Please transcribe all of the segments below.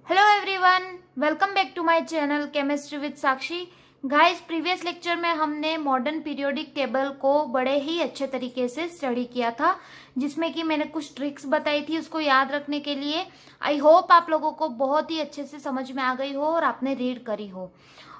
Hello everyone, welcome back to my channel chemistry with Sakshi. Guys, previous lecture में हमने modern periodic table को बड़े ही अच्छे तरीके से स्टडी किया था, जिसमें कि मैंने कुछ ट्रिक्स बताई थी उसको याद रखने के लिए। आई होप आप लोगों को बहुत ही अच्छे से समझ में आ गई हो और आपने रीड करी हो,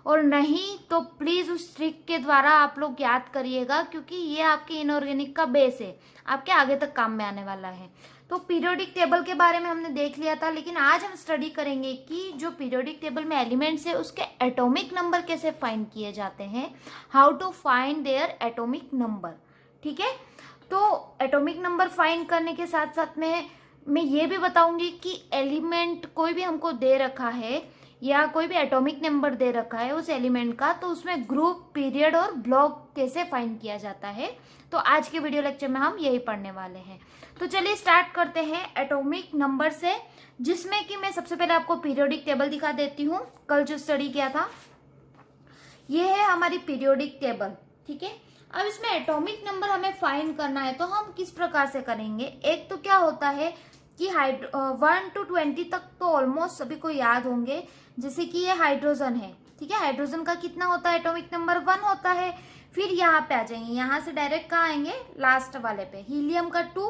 और नहीं तो प्लीज उस ट्रिक के द्वारा आप लोग याद करिएगा, क्योंकि ये आपके इनऑर्गेनिक का बेस है, आपके आगे तक काम में आने वाला है। तो पीरियोडिक टेबल के बारे में हमने देख लिया था, लेकिन आज हम स्टडी करेंगे कि जो पीरियोडिक टेबल में एलिमेंट्स है उसके एटॉमिक नंबर कैसे फाइंड किए जाते हैं, how to find their atomic number. ठीक है, तो एटॉमिक नंबर फाइंड करने के साथ साथ में मैं ये भी बताऊंगी कि एलिमेंट कोई भी हमको दे रखा है या कोई भी एटॉमिक नंबर दे रखा है उस एलिमेंट का, तो उसमें ग्रुप, पीरियड और ब्लॉक कैसे फाइंड किया जाता है। तो आज के वीडियो लेक्चर में हम यही पढ़ने वाले हैं। तो चलिए स्टार्ट करते हैं एटॉमिक नंबर से, जिसमें कि मैं सबसे पहले आपको पीरियोडिक टेबल दिखा देती हूँ। कल जो स्टडी किया था ये है हमारी पीरियोडिक टेबल। ठीक है, अब इसमें एटॉमिक नंबर हमें फाइंड करना है, तो हम किस प्रकार से करेंगे। एक तो क्या होता है कि 1 to 20 तक तो ऑलमोस्ट सभी को याद होंगे, जैसे कि ये हाइड्रोजन है। ठीक है, हाइड्रोजन का कितना होता है, एटॉमिक नंबर 1 होता है। फिर यहाँ पे आ जाएंगे, यहाँ से डायरेक्ट कहाँ आएंगे, लास्ट वाले पे, हीलियम का 2,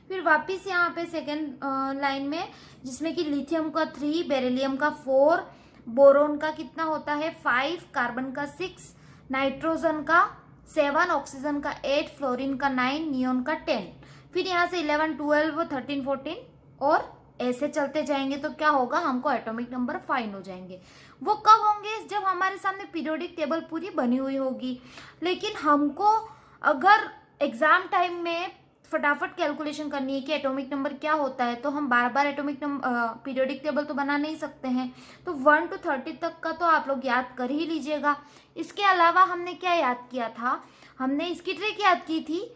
फिर वापिस यहाँ पे सेकेंड लाइन में, जिसमें कि लिथियम का 3, बेरिलियम का 4, बोरोन का कितना होता है 5, कार्बन का 6, नाइट्रोजन का 7, ऑक्सीजन का 8, फ्लोरीन का 9, नियोन का 10। फिर यहाँ से 11, 12, 13, 14 और ऐसे चलते जाएंगे, तो क्या होगा, हमको एटॉमिक नंबर फाइंड हो जाएंगे। वो कब होंगे, जब हमारे सामने पीरियोडिक टेबल पूरी बनी हुई होगी। लेकिन हमको अगर एग्जाम टाइम में फटाफट कैलकुलेशन करनी है कि एटॉमिक नंबर क्या होता है, तो हम बार बार एटॉमिक नंबर पीरियोडिक टेबल तो बना नहीं सकते हैं। तो 1 to 30 तक का तो आप लोग याद कर ही लीजिएगा। इसके अलावा हमने क्या याद किया था, हमने इसकी ट्रिक याद की थी।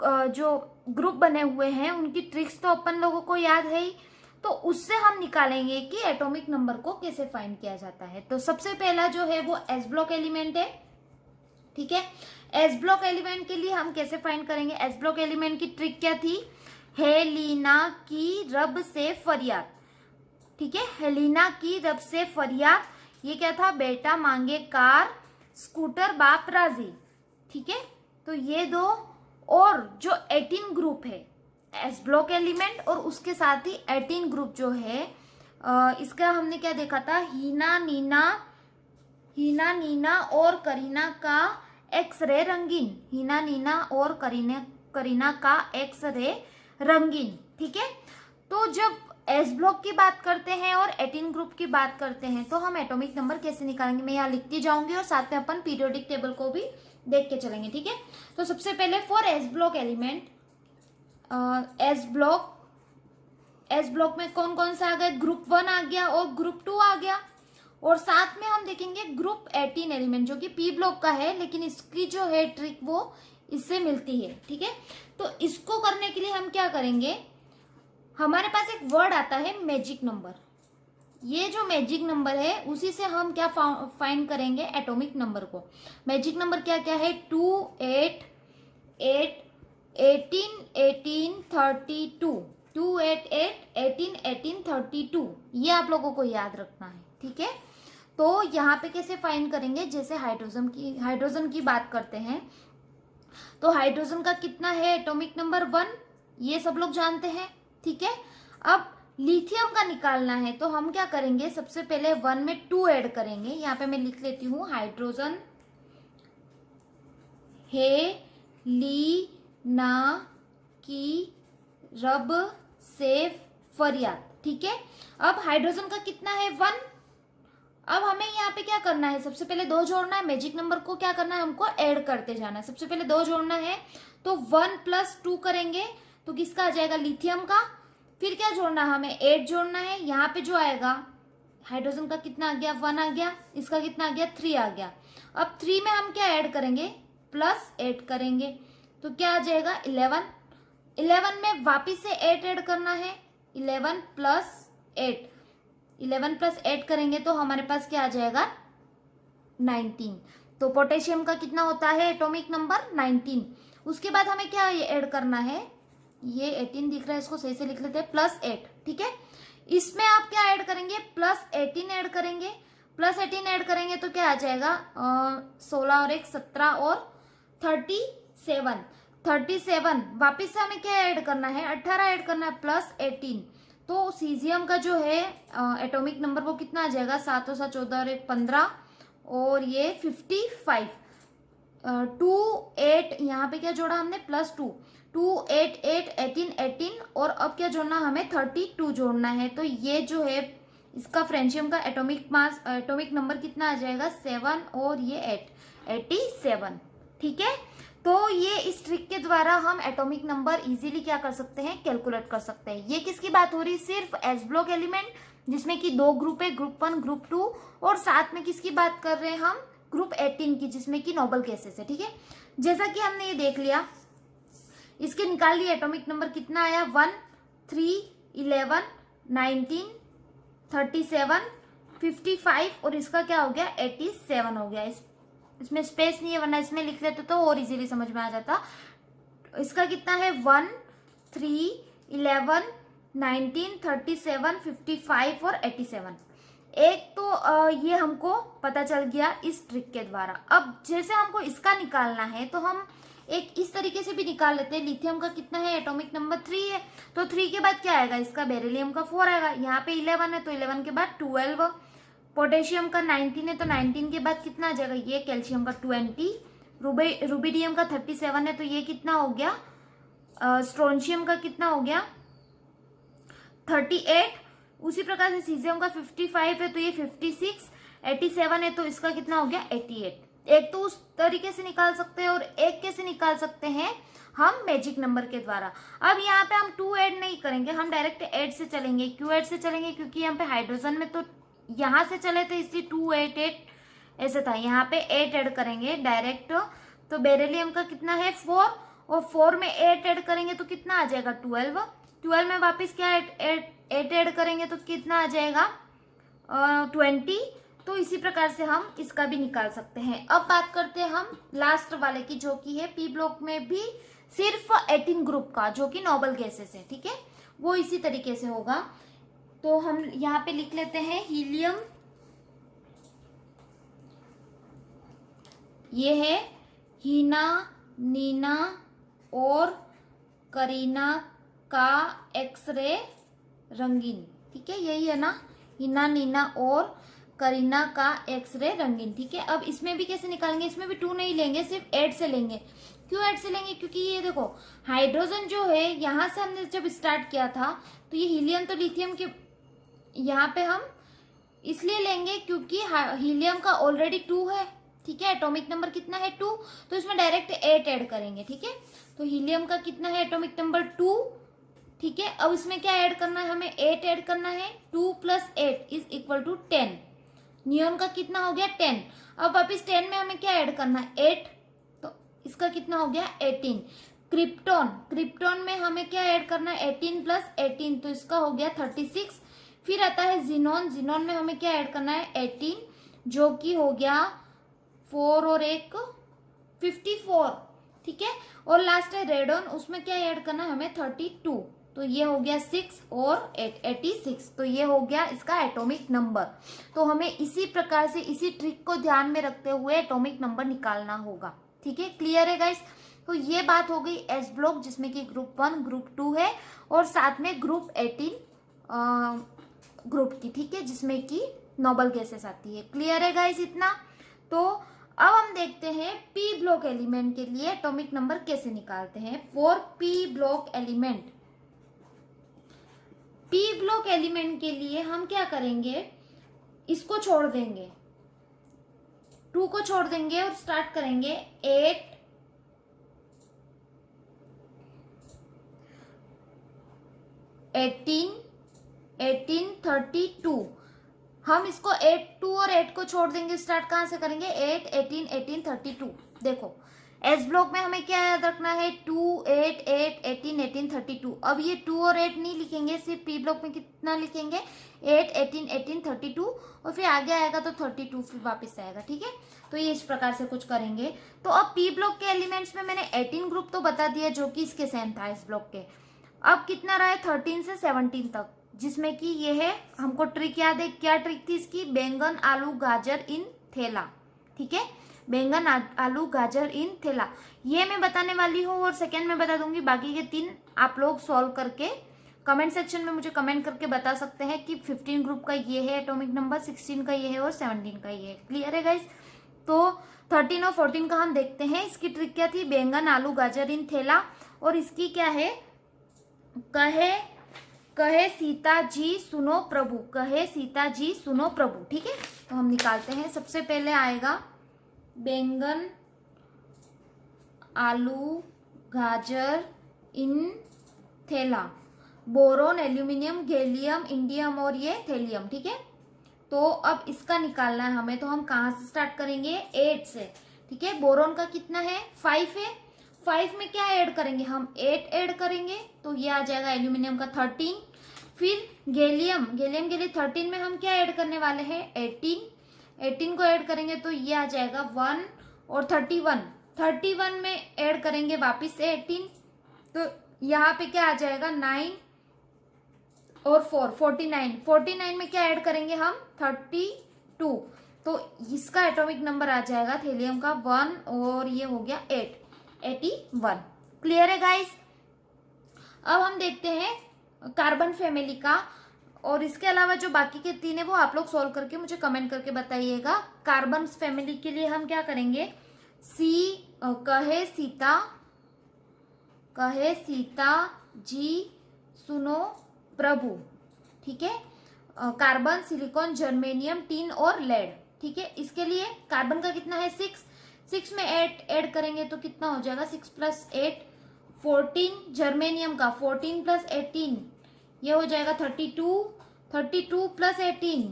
जो ग्रुप बने हुए हैं उनकी ट्रिक्स तो अपन लोगों को याद है ही, तो उससे हम निकालेंगे कि एटॉमिक नंबर को कैसे फाइंड किया जाता है। तो सबसे पहला जो है वो एस ब्लॉक एलिमेंट है। ठीक है, एस ब्लॉक एलिमेंट के लिए हम कैसे फाइंड करेंगे। एस ब्लॉक एलिमेंट की ट्रिक क्या थी, हेलिना की रब से फरियाद। ठीक है, हेलिना की रब से फरियाद, ये क्या था, बेटा मांगे कार, स्कूटर बाप राजी। ठीक है, तो ये दो, और जो 18 ग्रुप है एस ब्लॉक एलिमेंट और उसके साथ ही 18 ग्रुप जो है, इसका हमने क्या देखा था, हीना नीना और करीना का एक्स रे रंगीन, हीना नीना और करीना का एक्स रे रंगीन। ठीक है, तो जब एस ब्लॉक की बात करते हैं और 18 ग्रुप की बात करते हैं, तो हम एटॉमिक नंबर कैसे निकालेंगे, मैं यहाँ लिखती जाऊंगी और साथ में अपन पीरियोडिक टेबल को भी देख के चलेंगे। ठीक है, तो सबसे पहले for S block element, S block में कौन कौन सा आ गया, ग्रुप 1 आ गया और ग्रुप 2 आ गया, और साथ में हम देखेंगे ग्रुप 18 एलिमेंट जो कि पी ब्लॉक का है, लेकिन इसकी जो है ट्रिक वो इससे मिलती है। ठीक है, तो इसको करने के लिए हम क्या करेंगे, हमारे पास एक वर्ड आता है मैजिक नंबर। ये जो मैजिक नंबर है उसी से हम क्या फाइंड करेंगे, एटॉमिक नंबर को। मैजिक नंबर क्या क्या है, 2, 8, 8, 18, 18, 32, 2, 8, 8, 18, 18, 32, ये आप लोगों को याद रखना है। ठीक है, तो यहाँ पे कैसे फाइंड करेंगे, जैसे हाइड्रोजन की बात करते हैं, तो हाइड्रोजन का कितना है एटॉमिक नंबर 1, ये सब लोग जानते हैं। ठीक है, अब लिथियम का निकालना है, तो हम क्या करेंगे, सबसे पहले 1 में 2 ऐड करेंगे। यहाँ पे मैं लिख लेती हूँ, हाइड्रोजन हे ली ना की रब से फरियाद। ठीक है, अब हाइड्रोजन का कितना है 1। अब हमें यहाँ पे क्या करना है, सबसे पहले 2 जोड़ना है, मैजिक नंबर को क्या करना है, हमको ऐड करते जाना है। सबसे पहले 2 जोड़ना है, तो 1 + 2 करेंगे, तो किसका आ जाएगा, लिथियम का। फिर क्या जोड़ना है, हमें 8 जोड़ना है। यहाँ पे जो आएगा, हाइड्रोजन का कितना आ गया, 1 आ गया, इसका कितना आ गया, 3 आ गया। अब 3 में हम क्या ऐड करेंगे, +8 करेंगे, तो क्या आ जाएगा 11। 11 में वापिस से 8 ऐड करना है, 11 + 8, 11 + 8 करेंगे तो हमारे पास क्या आ जाएगा, 19। तो पोटेशियम का कितना होता है एटॉमिक नंबर, 19। उसके बाद हमें क्या ऐड करना है, ये 18 दिख रहा है, इसको सही से लिख लेते हैं, +8। ठीक है, इसमें आप क्या ऐड करेंगे, +18 ऐड करेंगे। +18 ऐड करेंगे तो क्या आ जाएगा, 16 और 1 17 और 37। 37 वापिस से हमें क्या ऐड करना है, 18 ऐड करना है +18। तो सीजियम का जो है एटॉमिक नंबर वो कितना आ जाएगा, 7 और 7 14 और 1 15 और ये 55। 2 8 यहाँ पे क्या जोड़ा हमने, +2 2 8 8 18 18 और अब क्या जोड़ना, हमें 32 जोड़ना है। तो ये जो है इसका फ्रेंशियम का एटॉमिक मास, एटॉमिक नंबर कितना आ जाएगा, 7 और ये 8 87। ठीक है, तो ये इस ट्रिक के द्वारा हम एटॉमिक नंबर इजीली क्या कर सकते हैं, कैलकुलेट कर सकते हैं। ये किसकी बात हो रही है, सिर्फ एस ब्लॉक एलिमेंट जिसमें कि 2 ग्रुप है, ग्रुप 1 ग्रुप 2, और साथ में किसकी बात कर रहे हैं हम, ग्रुप 18 की जिसमें कि नोबल केसेस है। ठीक है, जैसा कि हमने ये देख लिया, इसके निकाल लिए एटॉमिक नंबर कितना आया, 1 3 11 19 37 55 और इसका क्या हो गया, 87 हो गया। इसमें स्पेस नहीं है, वरना इसमें लिख लेते तो और इजीली समझ में आ जाता। इसका कितना है, 1 3 11 19 37 55 और 87। एक तो ये हमको पता चल गया इस ट्रिक के द्वारा। अब जैसे हमको इसका निकालना है तो हम एक इस तरीके से भी निकाल लेते हैं। लिथियम का कितना है, एटॉमिक नंबर 3 है, तो 3 के बाद क्या आएगा, इसका बेरिलियम का 4 आएगा। यहाँ पे 11 है तो 11 के बाद 12। पोटेशियम का 19 है तो 19 के बाद कितना आ जाएगा, ये कैल्शियम का 20। रुबिडियम का 37 है तो ये कितना हो गया, स्ट्रोंशियम का कितना हो गया, 38। उसी प्रकार से सीजियम का 55 है तो ये 56। 87 है तो इसका कितना हो गया, 88। एक तो उस तरीके से निकाल सकते हैं और एक कैसे निकाल सकते हैं, हम मैजिक नंबर के द्वारा। अब यहाँ पे हम 2 ऐड नहीं करेंगे, हम डायरेक्ट ऐड से चलेंगे। क्यों ऐड से चलेंगे, क्योंकि यहाँ पे हाइड्रोजन में तो यहाँ से चले थे इसलिए 2 8 8 ऐसे था, यहाँ पे 8 ऐड करेंगे डायरेक्ट। तो बेरिलियम का कितना है, 4 और 4 में 8 ऐड करेंगे तो कितना आ जाएगा, 12। 12 में वापस क्या 8 ऐड करेंगे तो कितना आ जाएगा, 20। तो इसी प्रकार से हम इसका भी निकाल सकते हैं। अब बात करते हैं हम लास्ट वाले की, जो कि है पी ब्लॉक में भी सिर्फ 18 ग्रुप का, जो कि नोबल गैसेस है। ठीक है, वो इसी तरीके से होगा। तो हम यहाँ पे लिख लेते हैं हीलियम, ये है हीना, नीना और करीना का एक्सरे रंगीन। ठीक है, यही है ना, हीना, नीना और करीना का एक्सरे रंगीन। ठीक है, अब इसमें भी कैसे निकालेंगे, इसमें भी 2 नहीं लेंगे, सिर्फ 8 से लेंगे। क्यों 8 से लेंगे, क्योंकि ये देखो हाइड्रोजन जो है यहाँ से हमने जब स्टार्ट किया था तो ये हीलियम तो लिथियम के यहाँ पे हम इसलिए लेंगे क्योंकि हीलियम का ऑलरेडी 2 है। ठीक है, एटॉमिक नंबर कितना है, 2, तो इसमें डायरेक्ट 8 ऐड करेंगे। ठीक है, तो हीलियम का कितना है, एटॉमिक नंबर 2। ठीक है, अब इसमें क्या ऐड करना है, हमें 8 ऐड करना है। 2 + 8 = 10। नियोन का कितना हो गया, 10। अब वापिस 10 में हमें क्या ऐड करना है, 8, तो इसका कितना हो गया, 18। क्रिप्टॉन, क्रिप्टॉन में हमें क्या ऐड करना है, 18 + 18 तो इसका हो गया 36। फिर आता है जिनोन, जिनोन में हमें क्या ऐड करना है, 18, जो कि हो गया 4 और 1 54। ठीक है, और लास्ट है रेडोन, उसमें क्या ऐड करना है हमें, 32, तो ये हो गया 6 और 8 86। तो ये हो गया इसका एटॉमिक नंबर। तो हमें इसी प्रकार से इसी ट्रिक को ध्यान में रखते हुए एटॉमिक नंबर निकालना होगा। ठीक है, क्लियर है गाइस। तो ये बात हो गई एस ब्लॉक, जिसमें कि ग्रुप 1 ग्रुप 2 है और साथ में ग्रुप 18 ग्रुप की। ठीक है, जिसमें कि नोबल गैसेस आती है। क्लियर है गाइस इतना। तो अब हम देखते हैं पी ब्लॉक एलिमेंट के लिए एटॉमिक नंबर कैसे निकालते हैं। For P block element, P block element के लिए हम क्या करेंगे, इसको छोड़ देंगे, 2 को छोड़ देंगे और स्टार्ट करेंगे 8 18 18 32। हम इसको 8 2 और 8 को छोड़ देंगे, स्टार्ट कहां से करेंगे, 8 18 18 32। देखो एस ब्लॉक में हमें क्या याद रखना है, 2 8 8 18 18 32। अब ये 2 और 8 नहीं लिखेंगे, सिर्फ पी ब्लॉक में कितना लिखेंगे, 8 18 18 32 और फिर आगे आएगा तो 32 फिर वापस आएगा। ठीक है, तो ये इस प्रकार से कुछ करेंगे। तो अब पी ब्लॉक के एलिमेंट्स में मैंने 18 ग्रुप तो बता दिया जो कि इसके सेम था इस ब्लॉक के। अब कितना रहा है, 13 से 17 तक जिसमें कि ये है, हमको ट्रिक याद है, क्या ट्रिक थी इसकी, बैंगन आलू गाजर इन थैला, ठीक है, बैंगन आलू गाजर इन थैला, ये मैं बताने वाली हूँ और सेकेंड में बता दूंगी। बाकी के 3 आप लोग सॉल्व करके कमेंट सेक्शन में मुझे कमेंट करके बता सकते हैं कि 15 ग्रुप का ये है एटॉमिक नंबर, 16 का ये है और 17 का ये है। क्लियर है गाइस? तो 13 और 14 का हम देखते हैं। इसकी ट्रिक क्या थी, बैंगन आलू गाजर इन थैला, और इसकी क्या है, कहे कहे सीता जी सुनो प्रभु, कहे सीता जी सुनो प्रभु, ठीक है। तो हम निकालते हैं। सबसे पहले आएगा बैंगन आलू गाजर इन थैला, बोरोन एल्यूमिनियम गैलियम इंडियम और ये थैलियम, ठीक है। तो अब इसका निकालना है हमें, तो हम कहाँ से स्टार्ट करेंगे, 8 से, ठीक है। बोरोन का कितना है, 5 है, 5 में क्या ऐड करेंगे हम, 8 ऐड करेंगे, तो ये आ जाएगा एल्यूमिनियम का 13। फिर गैलियम के लिए 13 में हम क्या ऐड करने वाले हैं, 18 को ऐड करेंगे तो ये आ जाएगा 1, और 31 में ऐड करेंगे वापिस से 18, तो यहाँ पे क्या आ जाएगा 9 और 4, 49 में क्या ऐड करेंगे हम, 32, तो इसका एटॉमिक नंबर आ जाएगा थैलियम का 1, और ये हो गया 8, 81। क्लियर है गाइस? अब हम देखते हैं कार्बन फैमिली का, और इसके अलावा जो बाकी के 3 है वो आप लोग सॉल्व करके मुझे कमेंट करके बताइएगा। कार्बन फैमिली के लिए हम क्या करेंगे, कहे सीता जी सुनो प्रभु, ठीक है। कार्बन, सिलिकॉन, जर्मेनियम, टिन और लेड, ठीक है। इसके लिए कार्बन का कितना है, 6 में 8 ऐड करेंगे तो कितना हो जाएगा, 6 + 8 14, जर्मेनियम का 14 + 18 ये हो जाएगा 32 + 18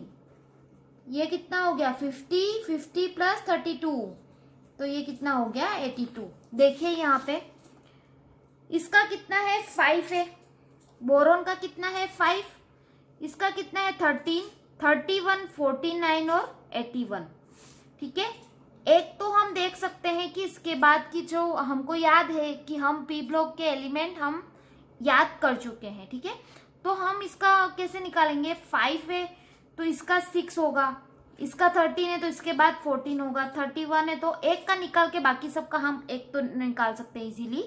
ये कितना हो गया, 50 + 32 तो ये कितना हो गया, 82। देखिए यहाँ पे इसका कितना है, 5 है, बोरोन का कितना है, 5, इसका कितना है, 13, 31, 49 और 81, ठीक है। एक तो हम देख सकते हैं कि इसके बाद की जो हमको याद है कि हम पी ब्लॉक के एलिमेंट हम याद कर चुके हैं, ठीक है। तो हम इसका कैसे निकालेंगे, 5 है तो इसका 6 होगा, इसका 13 है तो इसके बाद 14 होगा, 31 है तो एक का निकाल के बाकी सबका हम एक तो निकाल सकते हैं इजीली।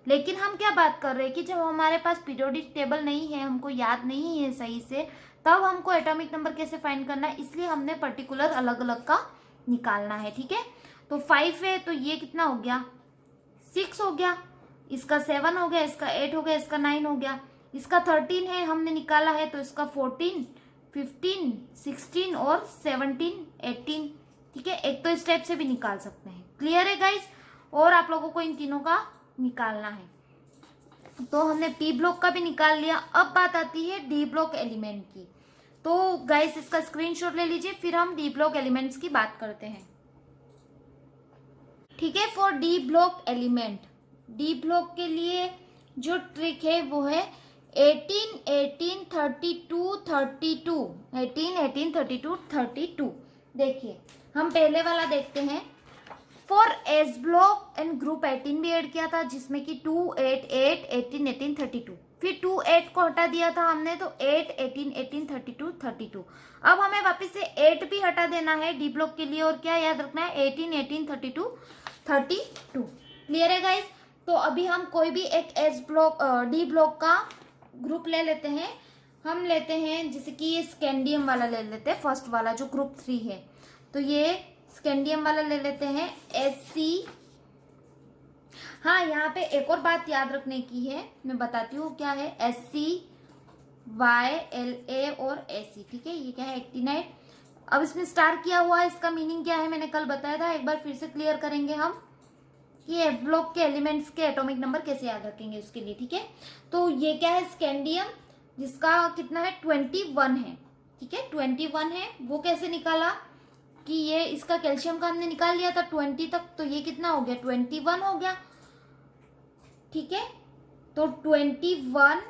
लेकिन हम क्या बात कर रहे हैं कि जब हमारे पास पीरियोडिक टेबल नहीं है, हमको याद नहीं है सही से, तब हमको एटॉमिक नंबर कैसे फाइंड करना है, इसलिए हमने पर्टिकुलर अलग अलग का निकालना है, ठीक है। तो 5 है तो ये कितना हो गया, 6 हो गया, इसका 7 हो गया, इसका 8 हो गया, इसका 9 हो गया, इसका 13 है हमने निकाला है तो इसका 14, 15, 16 और 17, 18, ठीक है। एक तो इस टाइप से भी निकाल सकते हैं। क्लियर है गाइस? और आप लोगों को इन तीनों का निकालना है। तो हमने पी ब्लॉक का भी निकाल लिया। अब बात आती है डी ब्लॉक एलिमेंट की। तो गाइस इसका स्क्रीनशॉट ले लीजिए, फिर हम डी ब्लॉक एलिमेंट्स की बात करते हैं, ठीक है। For D block element, D block के लिए जो ट्रिक है वो है 18, 18, 32, 32, 18, 18, 32, 32। देखिए हम पहले वाला देखते हैं। For S block and group 18 भी ऐड किया था, जिसमें कि 2, 8, 8, 18, 18, 32। फिर 2, 8 को हटा दिया था हमने तो 8, 18, 18, 32, 32। अब हमें वापस से 8 भी हटा देना है डी ब्लॉक के लिए, और क्या याद रखना है, 18, 18, 32, 32। क्लियर है गाइस? तो अभी हम कोई भी एक एस ब्लॉक डी ब्लॉक का ग्रुप ले लेते हैं। हम लेते हैं जैसे कि ये स्कैंडियम वाला ले लेते हैं, फर्स्ट वाला जो ग्रुप 3 है, तो ये स्कैंडियम वाला ले लेते हैं, Sc। हाँ यहाँ पे एक और बात याद रखने की है, मैं बताती हूँ क्या है, Sc, La और Ac, ठीक है। ये क्या है, एक्टिनाइट। अब इसमें स्टार किया हुआ है, इसका मीनिंग क्या है मैंने कल बताया था, एक बार फिर से क्लियर करेंगे हम कि एफ ब्लॉक के एलिमेंट्स के एटॉमिक नंबर कैसे याद रखेंगे उसके लिए, ठीक है। तो ये क्या है, स्कैंडियम, जिसका कितना है, 21 है, ठीक है, 21 है। वो कैसे निकाला कि ये इसका कैल्शियम का हमने निकाल लिया था 20 तक, तो ये कितना हो गया, 21 हो गया, ठीक है। तो 21,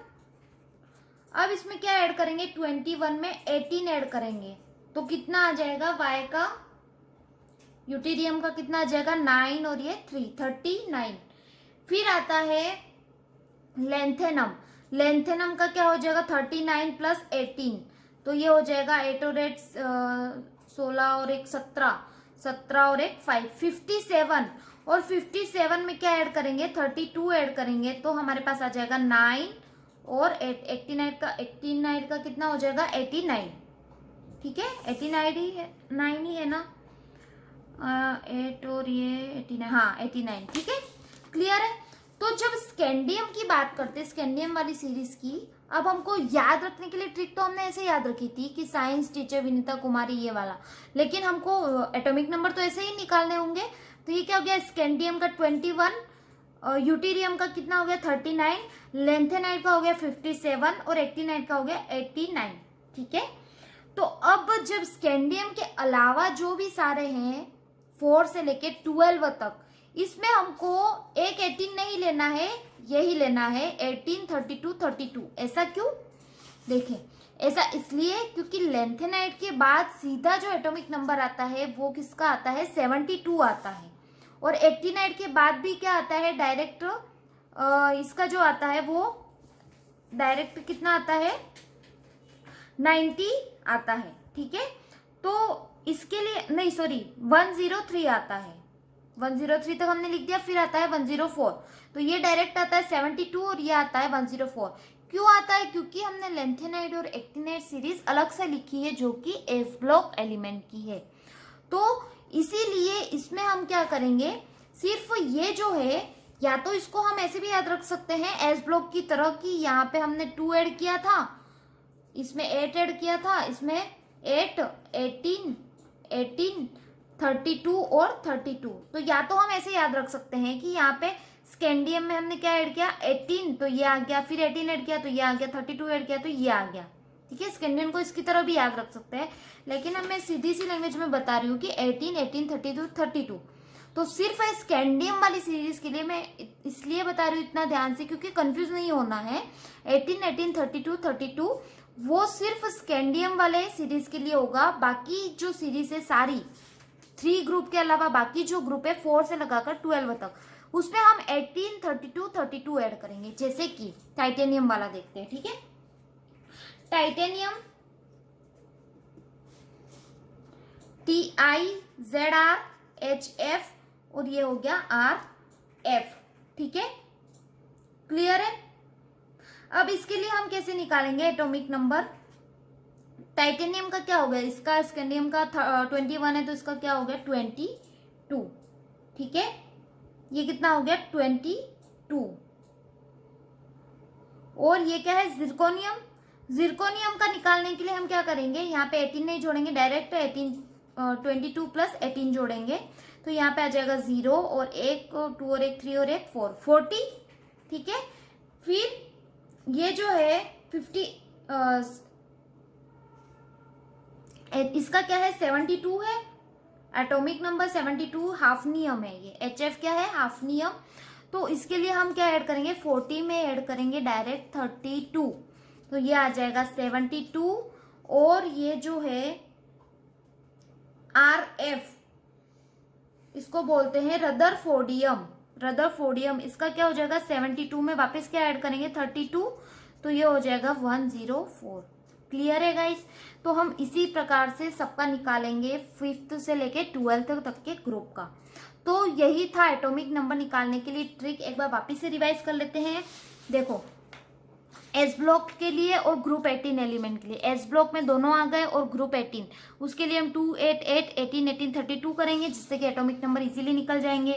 अब इसमें क्या ऐड करेंगे, 21 में 18 ऐड करेंगे तो कितना आ जाएगा, Y का, यूटेरियम का कितना आ जाएगा, 9 और ये 3, 39। फिर आता है लेंथेनम। लेंथेनम का क्या हो जाएगा 39 प्लस 18, तो ये हो जाएगा 8 और 8 16 और 1 17, 17 और 1 5 57, और 57 में क्या ऐड करेंगे 32 ऐड करेंगे तो हमारे पास आ जाएगा 9 और 8, 89 का कितना हो जाएगा 89, ठीक है 89 ही है, 9 ही है ना, 8 और ये 89, हाँ 89, ठीक है क्लियर है। तो जब स्कैंडियम की बात करते हैं, स्कैंडियम वाली सीरीज की, अब हमको याद रखने के लिए ट्रिक तो हमने ऐसे याद रखी थी कि साइंस टीचर विनीता कुमारी ये वाला, लेकिन हमको एटॉमिक नंबर तो ऐसे ही निकालने होंगे। तो ये क्या हो गया स्कैंडियम का 21, यूटेरियम का कितना हो गया 39, लेंथेनाइट का हो गया 57 और 89 का हो गया 89, ठीक है। तो अब जब स्कैंडियम के अलावा जो भी सारे हैं 4 से लेके 12 तक, इसमें हमको एक 18 नहीं लेना है, यही लेना है 18 32 32। ऐसा क्यों? देखें, ऐसा इसलिए क्योंकि लेंथेनाइट के बाद सीधा जो एटॉमिक नंबर आता है वो किसका आता है 72 आता है, और एक्टिनाइट के बाद भी क्या आता है डायरेक्ट, इसका जो आता है वो डायरेक्ट कितना आता है 90 आता है, ठीक है। तो इसके लिए नहीं, सॉरी 103 आता है, 103 तक हमने लिख दिया, फिर आता है 104, तो ये डायरेक्ट आता है 72 और ये आता है 104। क्यों आता है? क्योंकि हमने लेंथेनाइट और एक्टिनाइट सीरीज अलग से लिखी है जो कि एस ब्लॉक एलिमेंट की है। तो इसीलिए इसमें हम क्या करेंगे, सिर्फ ये जो है, या तो इसको हम ऐसे भी याद रख सकते हैं एस ब्लॉक की तरह की, यहाँ पे हमने 2 ऐड किया था, इसमें 8 ऐड किया था, इसमें 8 18 18 32 और 32। तो या तो हम ऐसे याद रख सकते हैं कि यहाँ पे स्कैंडियम में हमने क्या ऐड किया 18, तो ये आ गया, फिर 18 ऐड किया तो ये आ गया, 32 ऐड किया तो ये आ गया, ठीक है। स्कैंडियम को इसकी तरह भी याद रख सकते हैं, लेकिन अब मैं सीधी सी लैंग्वेज में बता रही हूँ कि 18 18 32 32। तो सिर्फ स्कैंडियम वाली सीरीज के लिए मैं इसलिए बता रही हूँ इतना ध्यान से, क्योंकि कंफ्यूज नहीं होना है। 18 18 32 32 वो सिर्फ स्कैंडियम वाले सीरीज के लिए होगा, बाकी जो सीरीज है सारी 3 ग्रुप के अलावा बाकी जो ग्रुप है 4 से लगाकर 12 तक, उसमें हम 18 32 32 ऐड करेंगे। जैसे कि टाइटेनियम वाला देखते हैं, ठीक है। टाइटेनियम TiZrHf और ये हो गया RF, ठीक है क्लियर है। अब इसके लिए हम कैसे निकालेंगे एटॉमिक नंबर? टाइटेनियम का क्या हो गया, इसका स्कैंडियम का 21 है तो इसका क्या हो गया 22, ठीक है। ये कितना हो गया 22, और ये क्या है जिरकोनियम। जिरकोनियम का निकालने के लिए हम क्या करेंगे, यहाँ पे 18 नहीं जोड़ेंगे, डायरेक्ट 22 प्लस 18 जोड़ेंगे, तो यहाँ पे आ जाएगा 0 और 1 2 और 1 3 और 1 4 40, ठीक है। फिर ये जो है 50 इसका क्या है 72 है, एटॉमिक नंबर 72 हाफनियम है, ये HF क्या है हाफनियम। तो इसके लिए हम क्या ऐड करेंगे 40 में ऐड करेंगे डायरेक्ट 32, तो ये आ जाएगा 72, और ये जो है RF इसको बोलते हैं रदरफोर्डियम, रदरफोर्डियम इसका क्या हो जाएगा 72 में वापस क्या ऐड करेंगे 32, तो ये हो जाएगा 104। क्लियर है गाइस। तो हम इसी प्रकार से सबका निकालेंगे 5th से लेके 12th तक के ग्रुप का। तो यही था एटॉमिक नंबर निकालने के लिए ट्रिक। एक बार वापस से रिवाइज कर लेते हैं। देखो एस ब्लॉक के लिए और ग्रुप 18 एलिमेंट के लिए, एस ब्लॉक में दोनों आ गए और ग्रुप 18, उसके लिए हम 2 8 8 18 18 32 करेंगे, जिससे कि एटॉमिक नंबर इजीली निकल जाएंगे।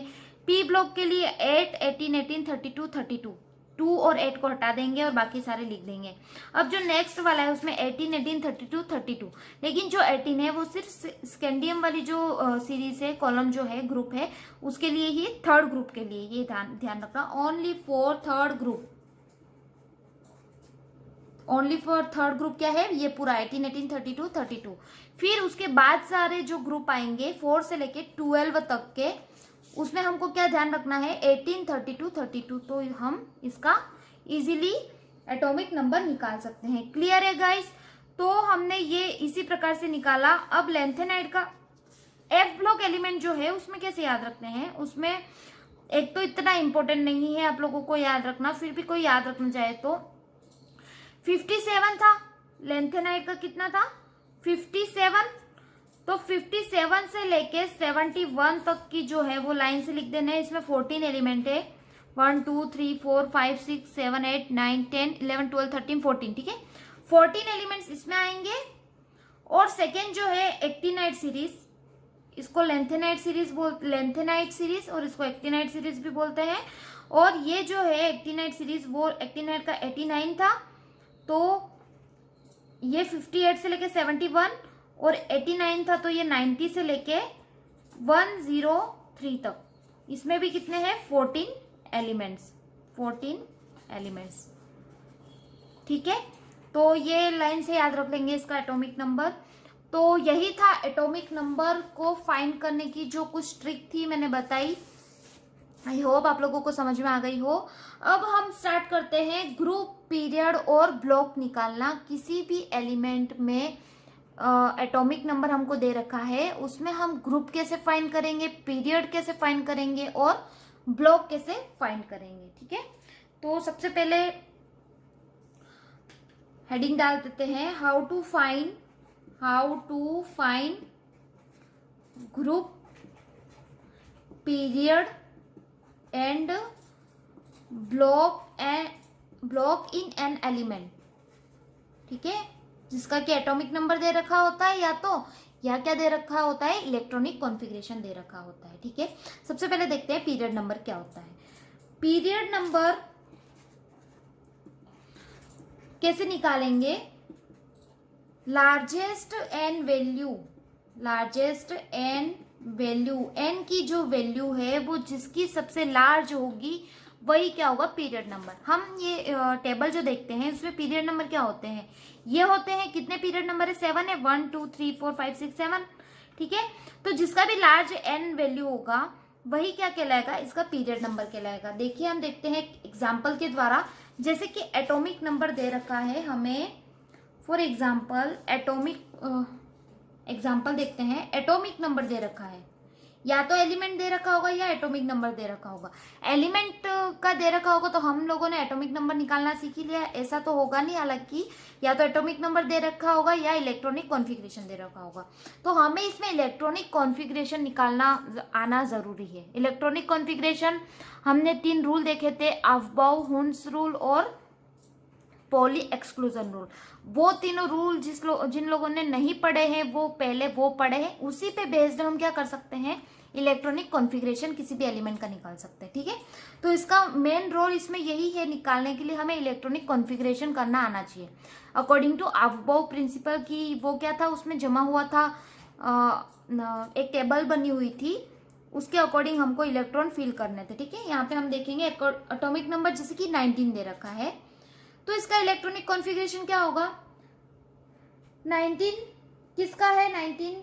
पी ब्लॉक के लिए 8 18 18 32 32, 2 और 8 को हटा देंगे और बाकी सारे लिख देंगे। अब जो नेक्स्ट वाला है उसमें 18 18 32 32, लेकिन जो 18 है वो सिर्फ स्कैंडियम वाली जो सीरीज है, कॉलम जो है ग्रुप है, उसके लिए ही, थर्ड ग्रुप के लिए, ये ध्यान रखना, only for third group, only for third group क्या है ये पूरा 18 18 32 32। फिर उसके बाद सारे जो ग्रुप आएंगे 4 से लेके 12 तक के, उसमें हमको क्या ध्यान रखना है 18 32 32, तो हम इसका इजीली एटॉमिक नंबर निकाल सकते हैं। क्लियर है गाइस। तो हमने ये इसी प्रकार से निकाला। अब लेंथेनाइड का एफ ब्लॉक एलिमेंट जो है उसमें कैसे याद रखते हैं, उसमें एक तो इतना इंपॉर्टेंट नहीं है आप लोगों को याद रखना, फिर भी कोई याद रखना चाहे तो 57 था, लैंथेनाइड का कितना था 57, तो 57 से लेके 71 तक की जो है वो लाइन से लिख देना है। इसमें 14 एलिमेंट है, 1 2 3 4 5 6 7 8 9 10 11 12 13 14, ठीक है, 14 एलिमेंट्स इसमें आएंगे। और सेकेंड जो है एक्टिनाइड सीरीज, इसको लेंथेनाइड सीरीज और इसको एक्टिनाइड सीरीज भी बोलते हैं। और ये जो है एक्टिनाइड सीरीज, वो एक्टिनाइड का 89 था, तो ये 58 से लेके 71, और 89 था तो ये 90 से लेके 103 तक। इसमें भी कितने हैं 14 एलिमेंट्स, ठीक है। तो ये लाइन से याद रख लेंगे इसका एटॉमिक नंबर। तो यही था एटॉमिक नंबर को फाइंड करने की जो कुछ ट्रिक थी मैंने बताई। आई होप आप लोगों को समझ में आ गई हो। अब हम स्टार्ट करते हैं ग्रुप, पीरियड और ब्लॉक निकालना। किसी भी एलिमेंट में एटॉमिक नंबर हमको दे रखा है, उसमें हम ग्रुप कैसे फाइंड करेंगे, पीरियड कैसे फाइंड करेंगे और ब्लॉक कैसे फाइंड करेंगे, ठीक है। तो सबसे पहले हेडिंग डाल देते हैं, how to find group, period and block in an element, ठीक है, जिसका कि एटॉमिक नंबर दे रखा होता है या क्या दे रखा होता है, इलेक्ट्रॉनिक कॉन्फ़िगरेशन दे रखा होता है, ठीक है। सबसे पहले देखते हैं पीरियड नंबर क्या होता है। पीरियड नंबर कैसे निकालेंगे, लार्जेस्ट एन वैल्यू, एन की जो वैल्यू है वो जिसकी सबसे लार्ज होगी वही क्या होगा पीरियड नंबर। हम ये टेबल जो देखते हैं उसमें पीरियड नंबर क्या होते हैं, ये होते हैं, कितने पीरियड नंबर है 7 है, 1 2 3 4 5 6 7, ठीक है। तो जिसका भी लार्ज एन वैल्यू होगा वही क्या कहलाएगा, इसका पीरियड नंबर कहलाएगा। देखिए हम देखते हैं एग्जाम्पल के द्वारा, जैसे कि एटॉमिक नंबर दे रखा है हमें, फॉर एग्जाम्पल एग्जाम्पल देखते हैं, एटॉमिक नंबर दे रखा है, या तो एलिमेंट दे रखा होगा या एटॉमिक नंबर दे रखा होगा। एलिमेंट का दे रखा होगा तो हम लोगों ने एटॉमिक नंबर निकालना सीख ही लिया, ऐसा तो होगा नहीं, हालांकि या तो एटॉमिक नंबर दे रखा होगा या इलेक्ट्रॉनिक कॉन्फ़िगरेशन दे रखा होगा। तो हमें इसमें इलेक्ट्रॉनिक कॉन्फ़िगरेशन निकालना आना जरूरी है। इलेक्ट्रॉनिक कॉन्फ़िगरेशन हमने 3 रूल देखे थे, अफबाउ हुन्स रूल और पॉली एक्सक्लूजन रूल। वो तीनों रूल जिन लोगों ने नहीं पढ़े हैं वो पहले वो पढ़े हैं, उसी पे बेस्ड हम क्या कर सकते हैं, इलेक्ट्रॉनिक कॉन्फ़िगरेशन किसी भी एलिमेंट का निकाल सकते हैं, ठीक है। तो इसका मेन रोल इसमें यही है, निकालने के लिए हमें इलेक्ट्रॉनिक कॉन्फ़िगरेशन करना आना चाहिए। अकॉर्डिंग टू अफबाउ प्रिंसिपल की वो क्या था, उसमें जमा हुआ था एक टेबल बनी हुई थी, उसके अकॉर्डिंग हमको इलेक्ट्रॉन फिल करने थे, ठीक है। यहाँ पे हम देखेंगे एटॉमिक नंबर जैसे कि 19 दे रखा है, तो इसका इलेक्ट्रॉनिक कॉन्फ़िगरेशन क्या होगा, 19 किसका है, 19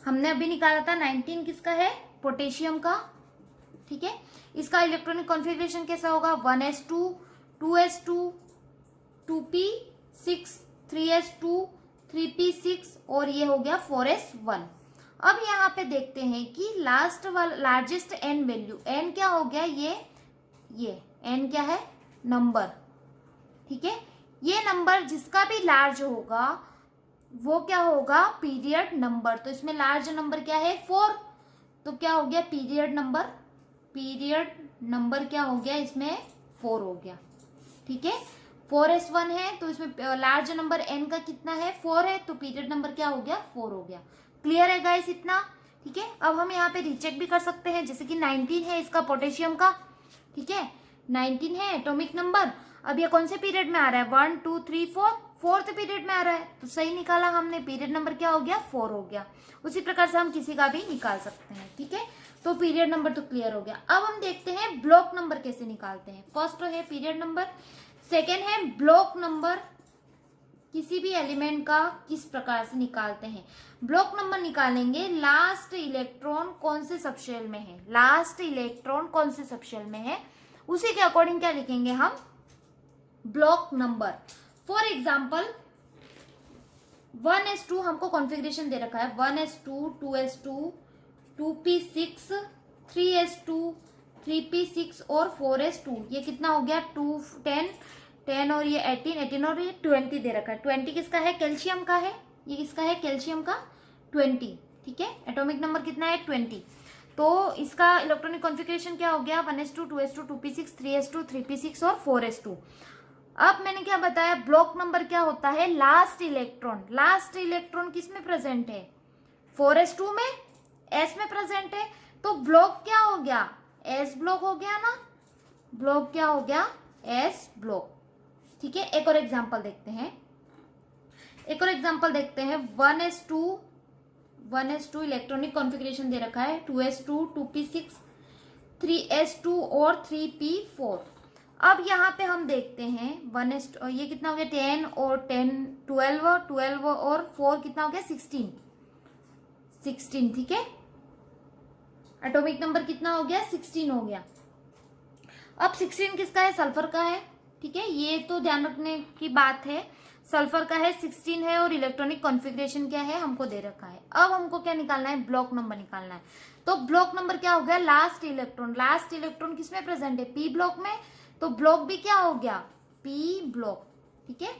हमने अभी निकाला था, 19 किसका है, पोटेशियम का, ठीक है। इसका इलेक्ट्रॉनिक कॉन्फ़िगरेशन कैसा होगा, 1s2 2s2 2p6 3s2 3p6 और ये हो गया 4s1। अब यहाँ पे देखते हैं कि लास्ट वाला लार्जेस्ट एन वैल्यू, एन क्या हो गया, ये एन क्या है, नंबर, ठीक है। ये नंबर जिसका भी लार्ज होगा वो क्या होगा, पीरियड नंबर। तो इसमें लार्ज नंबर क्या है 4, तो क्या हो गया पीरियड नंबर क्या हो गया, इसमें 4 हो गया, ठीक है। 4s1 है तो इसमें लार्ज नंबर एन का कितना है 4 है, तो पीरियड नंबर क्या हो गया 4 हो गया। क्लियर है गाइस इतना, ठीक है। अब हम यहाँ पे रीचेक भी कर सकते हैं, जैसे कि 19 है इसका पोटेशियम का, ठीक है, 19 है एटॉमिक नंबर। अब ये कौन से पीरियड में आ रहा है, 1 2 3 4, 4th पीरियड में आ रहा है, तो सही निकाला हमने, पीरियड नंबर क्या हो गया 4 हो गया। उसी प्रकार से हम किसी का भी निकाल सकते हैं, ठीक है। तो पीरियड नंबर तो क्लियर हो गया। अब हम देखते हैं ब्लॉक नंबर कैसे निकालते हैं। फर्स्ट है पीरियड नंबर, सेकेंड है ब्लॉक नंबर, किसी भी एलिमेंट का किस प्रकार से निकालते हैं। ब्लॉक नंबर निकालेंगे, लास्ट इलेक्ट्रॉन कौन से सबशेल में है, लास्ट इलेक्ट्रॉन कौन से सबशेल में है, उसी के अकॉर्डिंग क्या लिखेंगे हम, block number. For example 1s2 हमको कॉन्फ़िगरेशन दे रखा है, 1s2 2s2 2p6 3s2 3p6 और 4s2, ये कितना हो गया 2 10 10 और ये 18 18 और ये 20 दे रखा है। 20 किसका है, कैल्शियम का है, ये किसका है, कैल्शियम का 20, ठीक है। एटॉमिक नंबर कितना है 20। तो इसका इलेक्ट्रॉनिक कॉन्फ़िगरेशन क्या हो गया 1s2 2s2 2p6 3s2 3p6 और 4s2। अब मैंने क्या बताया, ब्लॉक नंबर क्या होता है, लास्ट इलेक्ट्रॉन। लास्ट इलेक्ट्रॉन किस में प्रेजेंट है, 4s2 में, s में प्रेजेंट है। तो ब्लॉक क्या हो गया, s ब्लॉक हो गया ना, ब्लॉक क्या हो गया, s ब्लॉक, ठीक है। एक और एग्जांपल देखते हैं, एक और एग्जांपल देखते हैं। 1s2 इलेक्ट्रॉनिक कॉन्फ़िगरेशन दे रखा है, 2s2 2p6 3s2 और 3p4। अब यहाँ पे हम देखते हैं 1s2, ये कितना हो गया 10 और 10 12 12 और 4 कितना हो गया 16 16, ठीक है। एटॉमिक नंबर कितना हो गया 16 हो गया। अब 16 किसका है, सल्फर का है, ठीक है। ये तो ध्यान रखने की बात है, सल्फर का है, 16 है और इलेक्ट्रॉनिक कॉन्फ़िगरेशन क्या है हमको दे रखा है। अब हमको क्या निकालना है, ब्लॉक नंबर निकालना है। तो ब्लॉक नंबर क्या हो गया, लास्ट इलेक्ट्रॉन। लास्ट इलेक्ट्रॉन किसमें प्रेजेंट है, पी ब्लॉक में, तो ब्लॉक भी क्या हो गया, पी ब्लॉक, ठीक है।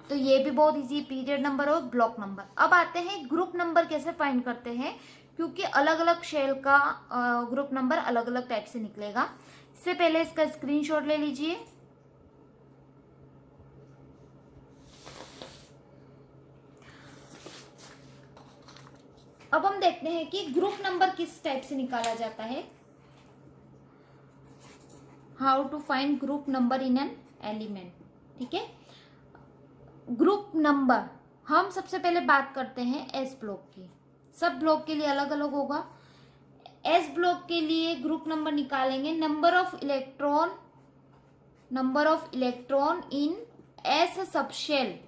तो ये भी बहुत इजी, पीरियड नंबर और ब्लॉक नंबर। अब आते हैं ग्रुप नंबर कैसे फाइंड करते हैं, क्योंकि अलग अलग शेल का ग्रुप नंबर अलग अलग टाइप से निकलेगा। इससे पहले इसका स्क्रीनशॉट ले लीजिए। अब हम देखते हैं कि ग्रुप नंबर किस टाइप से निकाला जाता है। How to find group number in an element, ठीक है। ग्रुप नंबर हम सबसे पहले बात करते हैं एस ब्लॉक की। सब ब्लॉक के लिए अलग अलग होगा। एस ब्लॉक के लिए ग्रुप नंबर निकालेंगे, number of electron in S subshell.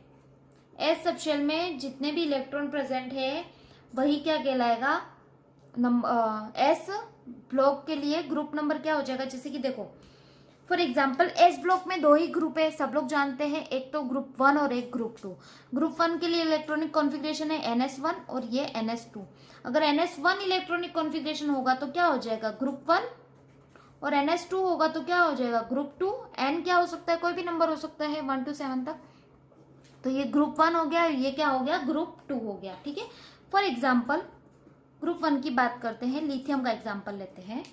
S subshell में जितने भी इलेक्ट्रॉन प्रेजेंट है वही क्या कहलाएगा, एस ब्लॉक के लिए ग्रुप नंबर क्या हो जाएगा। जैसे कि देखो फॉर एग्जाम्पल एस ब्लॉक में दो ही ग्रुप है, सब लोग जानते हैं, एक तो ग्रुप 1 और एक ग्रुप 2। ग्रुप 1 के लिए इलेक्ट्रॉनिक कॉन्फ़िगरेशन है NS1 और ये NS2। अगर NS1 इलेक्ट्रॉनिक कॉन्फ़िगरेशन होगा तो क्या हो जाएगा ग्रुप 1, और NS2 होगा तो क्या हो जाएगा ग्रुप 2। N क्या हो सकता है, कोई भी नंबर हो सकता है 1 to 7 तक। तो ये ग्रुप 1 हो गया, ये क्या हो गया ग्रुप 2 हो गया, ठीक है। फॉर एग्जाम्पल ग्रुप 1 की बात करते हैं, लिथियम का एग्जाम्पल लेते हैं।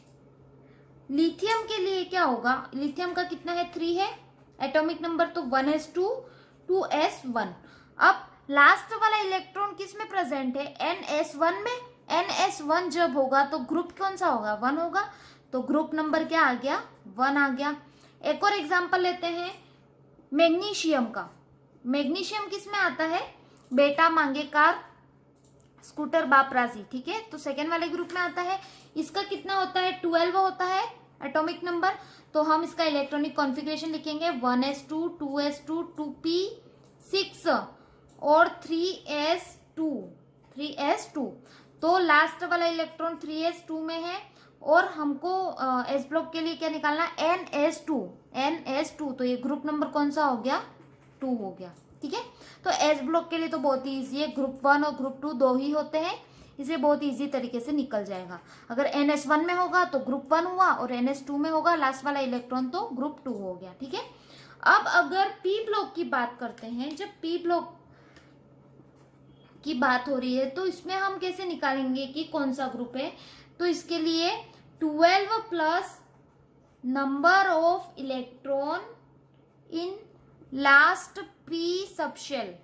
लिथियम के लिए क्या होगा, लिथियम का कितना है 3 है, एटॉमिक नंबर तो 1s2 2s1। अब लास्ट वाला इलेक्ट्रॉन किस में प्रेजेंट है, NS1 में। NS1 जब होगा तो ग्रुप कौन सा होगा 1 होगा, तो ग्रुप नंबर क्या आ गया 1 आ गया। एक और एग्जांपल लेते हैं मैग्नीशियम का। मैग्नीशियम किस में आता है, बेटा मांगे कार स्कूटर बाप राजी, ठीक है। तो सेकेंड वाले ग्रुप में आता है। इसका कितना होता है 12 होता है एटॉमिक नंबर। तो हम इसका इलेक्ट्रॉनिक कॉन्फ़िगरेशन लिखेंगे 1s2 2s2 2p6 और 3s2। तो लास्ट वाला इलेक्ट्रॉन 3s2 में है और हमको एस ब्लॉक के लिए क्या निकालना है NS2। तो ये ग्रुप नंबर कौन सा हो गया 2 हो गया, ठीक है। तो एस ब्लॉक के लिए तो बहुत ही ईजी है, ग्रुप 1 और ग्रुप 2 दो ही होते हैं, इसे बहुत इजी तरीके से निकल जाएगा। अगर NS1 में होगा तो ग्रुप 1 हुआ और NS2 में होगा लास्ट वाला इलेक्ट्रॉन तो ग्रुप 2 हो गया, ठीक है। अब अगर पी ब्लॉक की बात करते हैं, जब पी ब्लॉक की बात हो रही है तो इसमें हम कैसे निकालेंगे कि कौन सा ग्रुप है। तो इसके लिए 12 plus number of electron in last P subshell.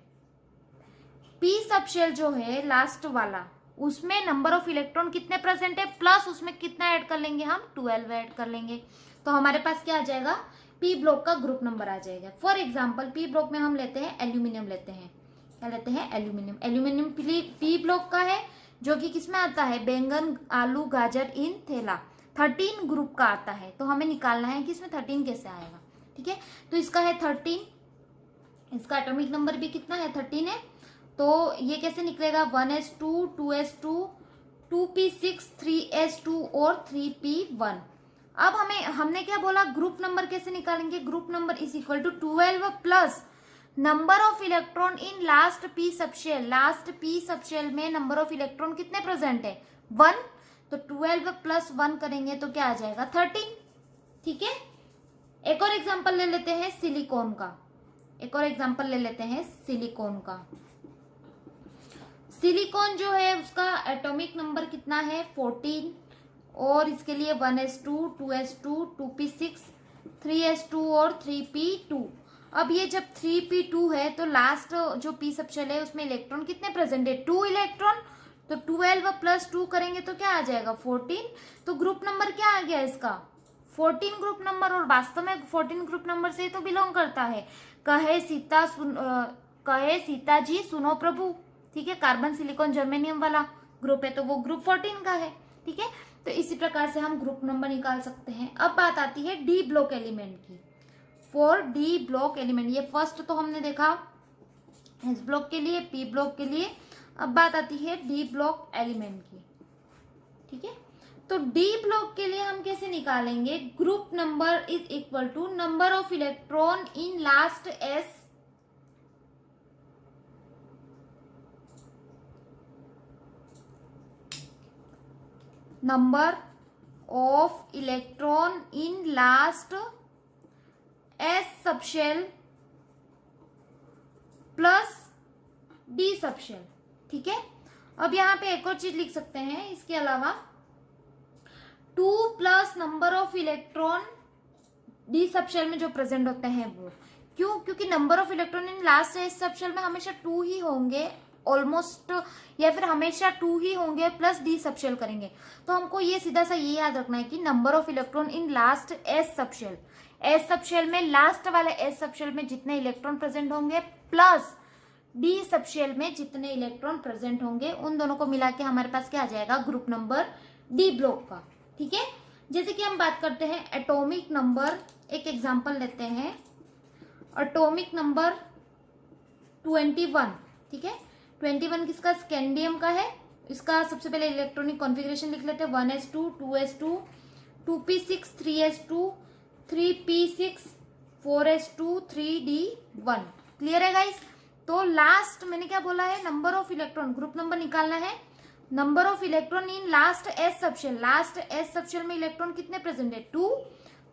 P subshell जो है लास्ट वाला, उसमें नंबर ऑफ इलेक्ट्रॉन कितने प्रेजेंट है प्लस उसमें कितना ऐड कर लेंगे हम 12 ऐड कर लेंगे। तो हमारे पास क्या आ जाएगा पी ब्लॉक का ग्रुप नंबर आ जाएगा। फॉर एग्जांपल पी ब्लॉक में हम लेते हैं एल्यूमिनियम लेते हैं, क्या लेते हैं एल्यूमिनियम। एल्यूमिनियम पी ब्लॉक का है जो कि किसमें आता है बैंगन आलू गाजर इन थैला, 13 ग्रुप का आता है। तो हमें निकालना है कि इसमें 13 कैसे आएगा, ठीक है। तो इसका है 13, इसका एटॉमिक नंबर भी कितना है 13 है। तो ये कैसे निकलेगा 1s2 2s2 2p6 3s2 और 3p1। अब हमने क्या बोला ग्रुप नंबर कैसे निकालेंगे, group number is equal to 12 plus number of electron in last P subshell. Last P subshell में नंबर ऑफ इलेक्ट्रॉन कितने प्रेजेंट है 1, तो 12 प्लस 1 करेंगे तो क्या आ जाएगा 13, ठीक है। एक और एग्जांपल ले लेते हैं सिलिकॉन का। सिलिकॉन जो है उसका एटॉमिक नंबर कितना है 14, और इसके लिए 1s2, 2s2, 2p6, 3s2 और 3p2। अब ये जब 3p2 है तो लास्ट जो p सबशेल है उसमें इलेक्ट्रॉन कितने प्रेजेंट है 2 इलेक्ट्रॉन, तो 12 प्लस 2 करेंगे तो क्या आ जाएगा 14। तो ग्रुप नंबर क्या आ गया इसका 14 ग्रुप नंबर, और वास्तव में 14 ग्रुप नंबर से ही तो बिलोंग करता है। कहे सीता जी सुनो प्रभु, ठीक है। कार्बन सिलिकॉन जर्मेनियम वाला ग्रुप है तो वो ग्रुप 14 का है, ठीक है। तो इसी प्रकार से हम ग्रुप नंबर निकाल सकते हैं। अब बात आती है डी ब्लॉक एलिमेंट की। फॉर डी ब्लॉक एलिमेंट, ये फर्स्ट तो हमने देखा एस ब्लॉक के लिए, पी ब्लॉक के लिए। अब बात आती है डी ब्लॉक एलिमेंट की, ठीक है। तो डी ब्लॉक के लिए हम कैसे निकालेंगे, group number is equal to number of electron in last S number of electron in last s subshell plus d subshell, ठीक है। अब यहाँ पे एक और चीज लिख सकते हैं इसके अलावा 2 plus number of electron d subshell में जो प्रेजेंट होते हैं वो, क्यों, क्योंकि number of electron in last s subshell में हमेशा 2 ही होंगे ऑलमोस्ट, या फिर हमेशा 2 ही होंगे प्लस डी सबशेल करेंगे। तो हमको ये सीधा सा ये याद रखना है कि number of electron in last S subshell में लास्ट वाले एस सबशेल में जितने इलेक्ट्रॉन प्रेजेंट होंगे प्लस डी सबशेल में जितने इलेक्ट्रॉन प्रेजेंट होंगे, उन दोनों को मिला के हमारे पास क्या आ जाएगा ग्रुप नंबर डी ब्लॉक का, ठीक है। जैसे कि हम बात करते हैं एटॉमिक नंबर, एक एग्जांपल लेते हैं एटॉमिक नंबर 21, ठीक है। 21 किसका स्कैंडियम का है। इसका सबसे पहले इलेक्ट्रॉनिक कॉन्फ़िगरेशन लिख लेते हैं 1s2, 2s2, 2p6, 3s2, 3p6, 4s2, 3d1। Clear है गाइस। तो लास्ट मैंने क्या बोला है, number of electron, group number निकालना है, number of electron in last S subshell. Last S subshell में इलेक्ट्रॉन कितने प्रेजेंट है 2,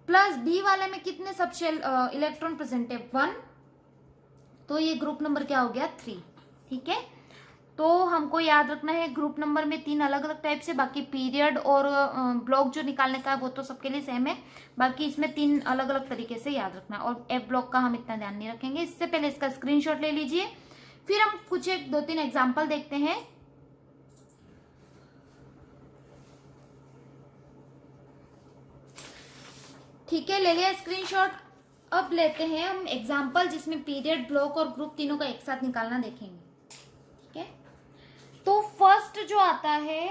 प्लस डी वाले में कितने सबशेल इलेक्ट्रॉन प्रेजेंट है 1, तो ये ग्रुप नंबर क्या हो गया 3, ठीक है। तो हमको याद रखना है ग्रुप नंबर में 3 अलग अलग टाइप से, बाकी पीरियड और ब्लॉक जो निकालने का है वो तो सबके लिए सेम है, बाकी इसमें 3 अलग अलग तरीके से याद रखना है। और एफ ब्लॉक का हम इतना ध्यान नहीं रखेंगे। इससे पहले इसका स्क्रीनशॉट ले लीजिए, फिर हम कुछ 2-3 एग्जाम्पल देखते हैं। ठीक है, ले लिया स्क्रीनशॉट। अब लेते हैं हम एग्जाम्पल जिसमें पीरियड, ब्लॉक और ग्रुप तीनों का एक साथ निकालना देखेंगे, ठीक है। तो फर्स्ट जो आता है,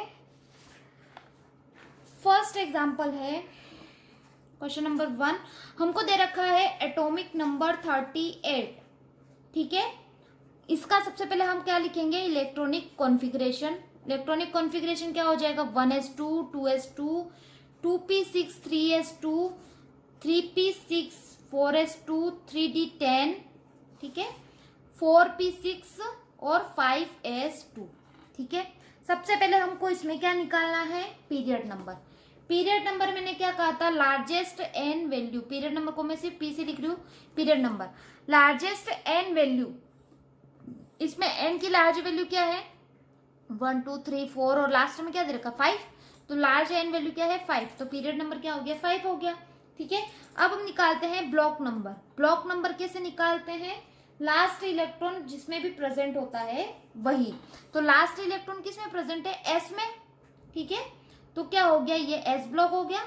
फर्स्ट एग्जाम्पल है क्वेश्चन नंबर 1, हमको दे रखा है एटॉमिक नंबर 38, ठीक है। इसका सबसे पहले हम क्या लिखेंगे, इलेक्ट्रॉनिक कॉन्फ़िगरेशन। इलेक्ट्रॉनिक कॉन्फ़िगरेशन क्या हो जाएगा 1s2, 2s2, 2p6, 3s2, 3p6, 4s2, 3d10, ठीक है, 4p6 और 5s2, ठीक है। सबसे पहले हमको इसमें क्या निकालना है, पीरियड नंबर। पीरियड नंबर मैंने क्या कहा था, largest N value. Period number को मैं सिर्फ पी से लिख रही हूँ, period number largest N value. इसमें एन की लार्ज वैल्यू क्या है 1 2 3 4 और लास्ट में क्या दे रखा 5, तो लार्ज एन वैल्यू क्या है 5, तो पीरियड नंबर क्या हो गया 5 हो गया, ठीक है। अब हम निकालते हैं ब्लॉक नंबर। ब्लॉक नंबर कैसे निकालते हैं, लास्ट इलेक्ट्रॉन जिसमें भी प्रेजेंट होता है वही, तो लास्ट इलेक्ट्रॉन किसमें प्रेजेंट है एस में, ठीक है। तो क्या हो गया, ये एस ब्लॉक हो गया।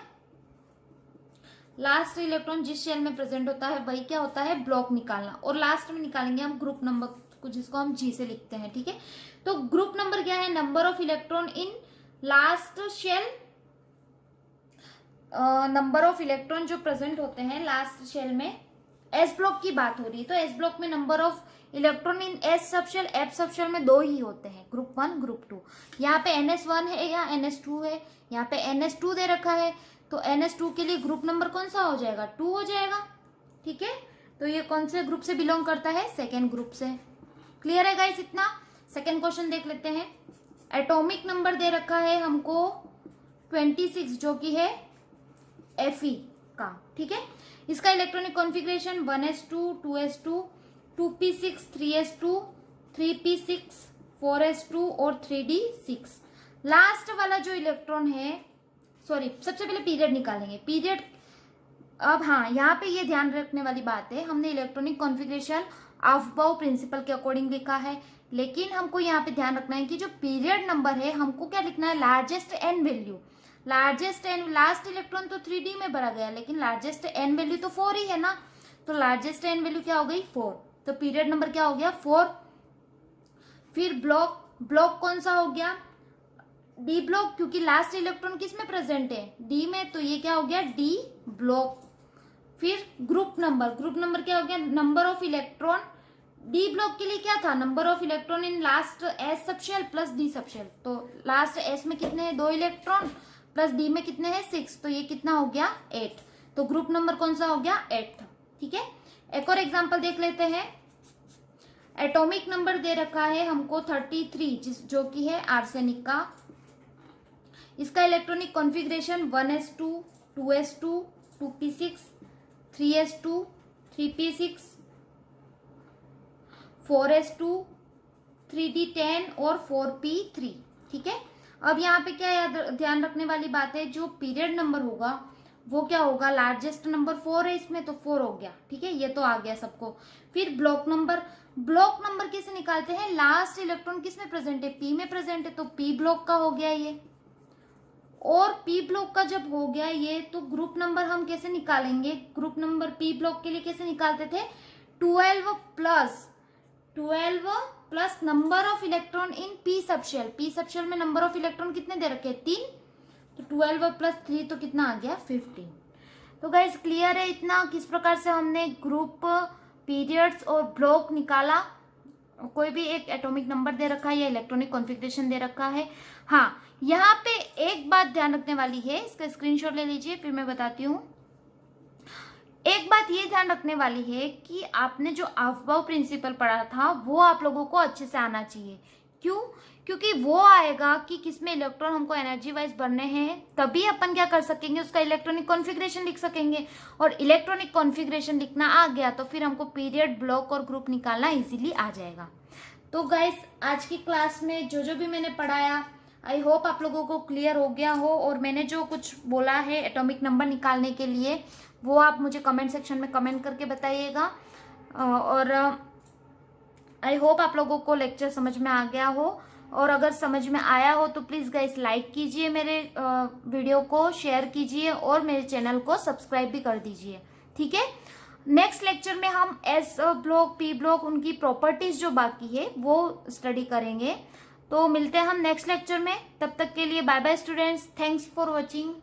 लास्ट इलेक्ट्रॉन जिस शेल में प्रेजेंट होता है वही क्या होता है ब्लॉक निकालना, और लास्ट में निकालेंगे हम ग्रुप नंबर को, जिसको हम जी से लिखते हैं, ठीक है। तो ग्रुप नंबर क्या है, number of electron in last shell, number of electron जो प्रेजेंट होते हैं लास्ट शेल में। एस ब्लॉक की बात हो रही है तो एस ब्लॉक में number of electron in S subshell, F subshell में 2 ही होते हैं, ग्रुप 1 ग्रुप 2। यहाँ पे NS1 है या NS2 है, यहाँ पे NS2 दे रखा है, तो NS2 के लिए ग्रुप नंबर कौन सा हो जाएगा 2 हो जाएगा, ठीक है। तो ये कौन से ग्रुप से बिलोंग करता है, सेकेंड ग्रुप से। क्लियर है गाइस इतना। सेकेंड क्वेश्चन देख लेते हैं। एटॉमिक नंबर दे रखा है हमको 26 जो कि है Fe, का, ठीक है। इसका electronic configuration 1s2, 2s2, 2p6, 3s2, 3p6, 4s2 और 3d6। लास्ट वाला जो इलेक्ट्रॉन है, सॉरी, सबसे पहले पीरियड निकालेंगे। पीरियड, अब हाँ, यहाँ पे ये ध्यान रखने वाली बात है, हमने इलेक्ट्रॉनिक कॉन्फ़िगरेशन अफबाउ प्रिंसिपल के अकॉर्डिंग लिखा है, लेकिन हमको यहाँ पे ध्यान रखना है कि जो पीरियड नंबर है हमको क्या लिखना है, largest N value. Largest N, last electron तो 3d में भरा गया, लेकिन लार्जेस्ट एन वैल्यू तो 4 ही है ना, तो लार्जेस्ट एन वैल्यू क्या हो गई, 4। तो पीरियड नंबर क्या हो गया, 4। फिर ब्लॉक कौन सा हो गया, डी ब्लॉक, क्योंकि लास्ट इलेक्ट्रॉन किस में प्रेजेंट है, डी में, तो ये क्या हो गया, डी ब्लॉक। फिर ग्रुप नंबर क्या हो गया, number of electron. D block के लिए क्या था, number of electron in last S subshell plus D subshell. तो लास्ट एस में कितने हैं, 2 इलेक्ट्रॉन, प्लस डी में कितने हैं, 6, तो ये कितना हो गया, 8। तो ग्रुप नंबर कौन सा हो गया, 8, ठीक है। एक और एग्जांपल देख लेते हैं। एटॉमिक नंबर दे रखा है हमको 33, जो कि है आर्सेनिक का। इसका electronic configuration 1s2, 2s2, 2p6, 3s2, 3p6, 4s2, 3d10 और 4p3, ठीक है। अब यहाँ पे क्या याद ध्यान रखने वाली बात है, जो पीरियड नंबर होगा वो क्या होगा, लार्जेस्ट नंबर 4 है इसमें, तो 4 हो गया, ठीक है, ये तो आ गया सबको। फिर ब्लॉक नंबर कैसे निकालते हैं, लास्ट इलेक्ट्रॉन किस में प्रेजेंट है, पी में प्रेजेंट है, तो पी ब्लॉक का हो गया ये। और पी ब्लॉक का जब हो गया ये, तो ग्रुप नंबर हम कैसे निकालेंगे, ग्रुप नंबर पी ब्लॉक के लिए कैसे निकालते थे, 12 plus number of electron in P subshell. P subshell में नंबर ऑफ इलेक्ट्रॉन कितने दे रखे हैं, 3, तो 12 प्लस 3 तो कितना आ गया, 15। तो गाइस क्लियर है इतना, किस प्रकार से हमने ग्रुप, पीरियड्स और ब्लॉक निकाला। कोई भी एक एटॉमिक नंबर दे रखा है या इलेक्ट्रॉनिक कॉन्फ़िगरेशन दे रखा है। हाँ, यहाँ पे एक बात ध्यान रखने वाली है, इसका स्क्रीनशॉट ले लीजिए, फिर मैं बताती हूँ। एक बात ये ध्यान रखने वाली है कि आपने जो अफबाउ प्रिंसिपल पढ़ा था वो आप लोगों को अच्छे से आना चाहिए। क्यों, क्योंकि वो आएगा कि किसमें इलेक्ट्रॉन हमको एनर्जी वाइज भरने हैं, तभी अपन क्या कर सकेंगे, उसका इलेक्ट्रॉनिक कॉन्फ़िगरेशन लिख सकेंगे। और इलेक्ट्रॉनिक कॉन्फ़िगरेशन लिखना आ गया तो फिर हमको पीरियड, ब्लॉक और ग्रुप निकालना इजीली आ जाएगा। तो गाइस, आज की क्लास में जो भी मैंने पढ़ाया, आई होप आप लोगों को क्लियर हो गया हो। और मैंने जो कुछ बोला है एटॉमिक नंबर निकालने के लिए, वो आप मुझे कमेंट सेक्शन में कमेंट करके बताइएगा। और आई होप आप लोगों को लेक्चर समझ में आ गया हो। और अगर समझ में आया हो तो प्लीज़ गाइस लाइक कीजिए मेरे वीडियो को, शेयर कीजिए और मेरे चैनल को सब्सक्राइब भी कर दीजिए, ठीक है। नेक्स्ट लेक्चर में हम एस ब्लॉक, पी ब्लॉक, उनकी प्रॉपर्टीज जो बाकी है वो स्टडी करेंगे। तो मिलते हैं हम नेक्स्ट लेक्चर में, तब तक के लिए bye bye students, thanks for watching.